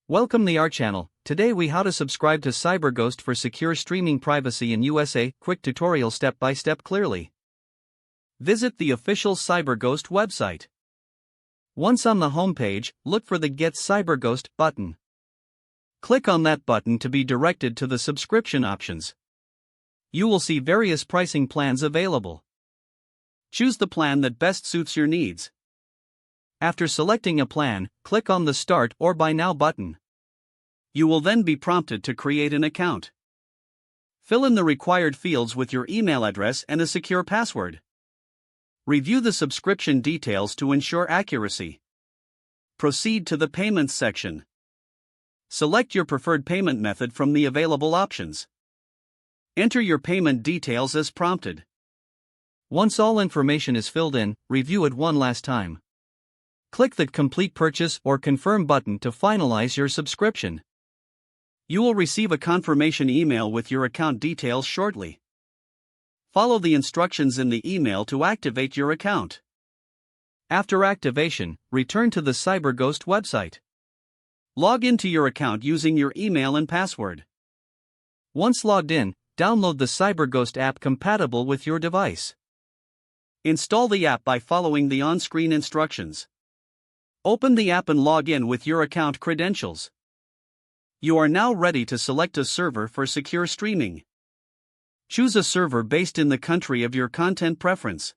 Welcome to our channel. Today we how to subscribe to CyberGhost for secure streaming privacy in USA. Quick tutorial step by step clearly. Visit the official CyberGhost website. Once on the homepage, look for the Get CyberGhost button. Click on that button to be directed to the subscription options. You will see various pricing plans available. Choose the plan that best suits your needs. After selecting a plan, click on the Start or Buy Now button. You will then be prompted to create an account. Fill in the required fields with your email address and a secure password. Review the subscription details to ensure accuracy. Proceed to the Payments section. Select your preferred payment method from the available options. Enter your payment details as prompted. Once all information is filled in, review it one last time. Click the Complete Purchase or Confirm button to finalize your subscription. You will receive a confirmation email with your account details shortly. Follow the instructions in the email to activate your account. After activation, return to the CyberGhost website. Log into your account using your email and password. Once logged in, download the CyberGhost app compatible with your device. Install the app by following the on-screen instructions. Open the app and log in with your account credentials. You are now ready to select a server for secure streaming. Choose a server based in the country of your content preference.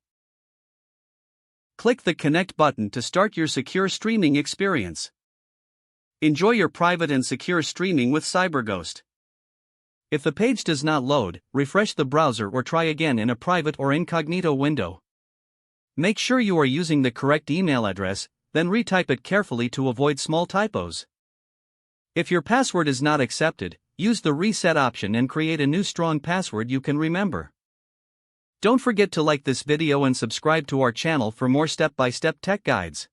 Click the Connect button to start your secure streaming experience. Enjoy your private and secure streaming with CyberGhost. If the page does not load, refresh the browser or try again in a private or incognito window. Make sure you are using the correct email address, then retype it carefully to avoid small typos. If your password is not accepted, use the reset option and create a new strong password you can remember. Don't forget to like this video and subscribe to our channel for more step-by-step tech guides.